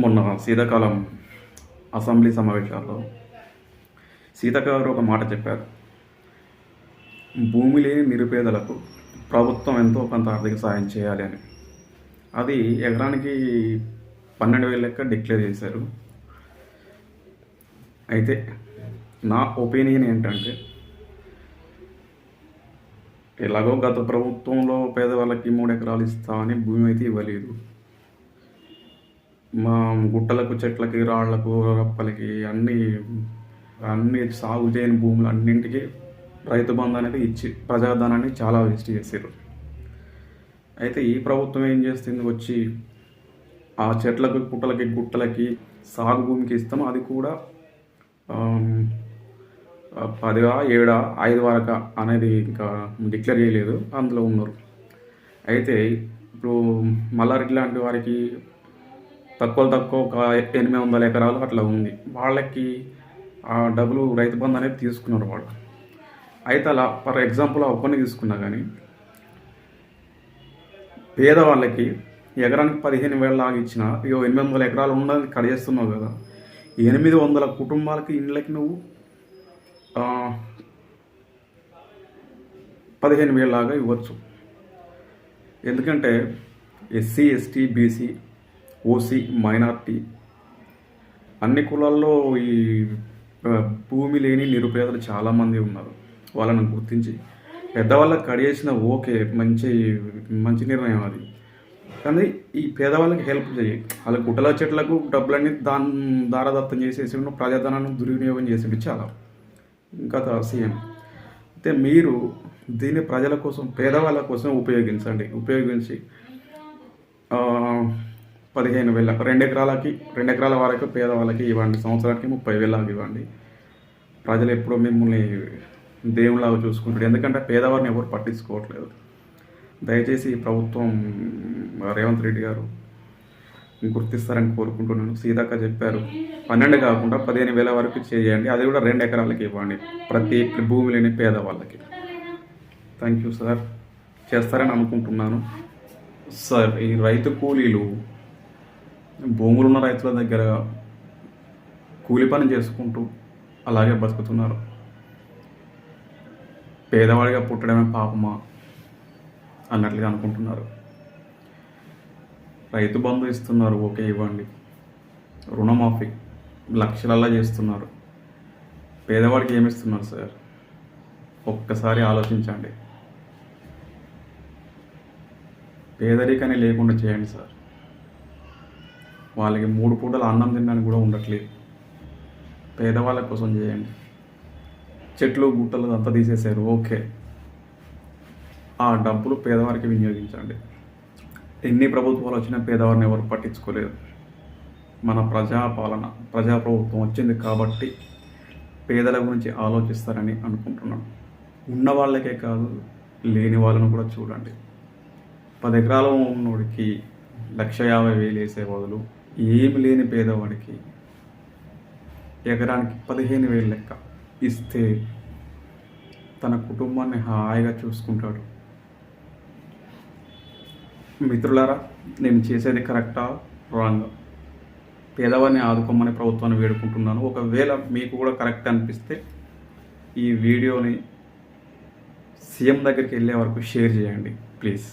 మొన్న శీతాకాలం అసెంబ్లీ సమావేశాల్లో సీతక్క గారు ఒక మాట చెప్పారు. భూమి లేని నిరుపేదలకు ప్రభుత్వం ఎంతో కొంత ఆర్థిక సాయం చేయాలి అని. అది ఎకరానికి 12,000 లెక్క డిక్లేర్ చేశారు. అయితే నా ఒపీనియన్ ఏంటంటే, ఎలాగో గత ప్రభుత్వంలో పేదవాళ్ళకి 3 ఎకరాలు ఇస్తామని భూమి అయితే ఇవ్వలేదు. మా గుట్టలకు, చెట్లకి, రాళ్లకు, రప్పలకి అన్ని సాగు చేయని భూములు అన్నింటికి రైతు బంధు అనేది ఇచ్చి ప్రజాధనాన్ని చాలా వేస్ట్ చేశారు. అయితే ఈ ప్రభుత్వం ఏం చేస్తుంది, వచ్చి ఆ చెట్లకు, పుట్టలకి, గుట్టలకి సాగు భూమికి ఇస్తాం, అది కూడా 10 7 5 వరకు అనేది ఇంకా డిక్లేర్ చేయలేదు, అందులో ఉన్నారు. అయితే ఇప్పుడు మల్లారెడ్డి లాంటి వారికి తక్కువ ఒక 800 ఎకరాలు అట్లా ఉంది. వాళ్ళకి ఆ డబ్బులు రైతు బంధు అనేది తీసుకున్నారు వాళ్ళు. అయితే అలా ఫర్ ఎగ్జాంపుల్ ఒక్కరిని తీసుకున్నా కానీ పేదవాళ్ళకి ఎకరానికి 15,000 లాగా ఇచ్చిన 800 ఎకరాలు ఉన్నది కట్ చేస్తున్నావు కదా, 800 కుటుంబాలకి ఇండ్లకి నువ్వు 15,000 లాగా ఇవ్వచ్చు. ఎందుకంటే SC, ST, BC, OC, minority అన్ని కులాల్లో ఈ భూమి లేని నిరుపేదలు చాలామంది ఉన్నారు. వాళ్ళని గుర్తించి పెద్దవాళ్ళకి కడిగేసిన ఓకే, మంచి నిర్ణయం అది. కానీ ఈ పేదవాళ్ళకి హెల్ప్ చేయి. వాళ్ళ గుట్టల చెట్లకు డబ్బులన్నీ దారదత్తం చేసేసి ప్రజాధనాన్ని దుర్వినియోగం చేసేది చాలా. ఇంకా సీఎం అయితే మీరు దీన్ని ప్రజల కోసం, పేదవాళ్ళ కోసం ఉపయోగించి 15,000 2 ఎకరాల వరకు పేదవాళ్ళకి ఇవ్వండి, సంవత్సరానికి 30,000 ఇవ్వండి. ప్రజలు ఎప్పుడో మిమ్మల్ని దేవుళ్ళలాగా చూసుకుంటాడు. ఎందుకంటే పేదవారిని ఎవరు పట్టించుకోవట్లేదు. దయచేసి ప్రభుత్వం రేవంత్ రెడ్డి గారు గుర్తిస్తారని కోరుకుంటున్నాను. సీతక్క చెప్పారు 12 కాకుండా 15,000 వరకు చేయండి, అది కూడా 2 ఎకరాలకి ఇవ్వండి ప్రతి భూమి లేని పేదవాళ్ళకి. థ్యాంక్ యూ సార్, చేస్తారని అనుకుంటున్నాను. సార్, ఈ రైతు కూలీలు భూములున్న రైతుల దగ్గర కూలి పని చేసుకుంటూ అలాగే బతుకుతున్నారు. పేదవాడిగా పుట్టడమే పాపమా అన్నట్లుగా అనుకుంటున్నారు. రైతు బంధు ఇస్తున్నారు, ఓకే ఇవ్వండి. రుణమాఫీ లక్షలల్లా చేస్తున్నారు. పేదవాడికి ఏమిస్తున్నారు సార్? ఒక్కసారి ఆలోచించండి. పేదరికాన్ని లేకుండా చేయండి సార్. వాళ్ళకి 3 పూటలు అన్నం తినడానికి కూడా ఉండట్లేదు. పేదవాళ్ళ కోసం చేయండి. చెట్లు, గుట్టలు అంతా తీసేశారు, ఓకే. ఆ డబ్బులు పేదవారికి వినియోగించండి. ఎన్ని ప్రభుత్వాలు వచ్చినా పేదవారిని ఎవరు పట్టించుకోలేదు. మన ప్రజాప్రభుత్వం వచ్చింది కాబట్టి పేదల గురించి ఆలోచిస్తారని అనుకుంటున్నాను. ఉన్న వాళ్ళకే కాదు, లేని వాళ్ళను కూడా చూడండి. 10 ఎకరాలు ఉన్నోడికి 1,50,000 వేసే బదులు ఏమి లేని పేదవాడికి ఎకరానికి 15,000 లెక్క ఇస్తే తన కుటుంబాన్ని హాయిగా చూసుకుంటాడు. మిత్రులారా, నేను చేసేది కరెక్టా రాంగా? పేదవాడిని ఆదుకోమని ప్రభుత్వాన్ని వేడుకుంటున్నాను. ఒకవేళ మీకు కూడా కరెక్ట్ అనిపిస్తే ఈ వీడియోని సీఎం దగ్గరికి వెళ్ళే వరకు షేర్ చేయండి ప్లీజ్.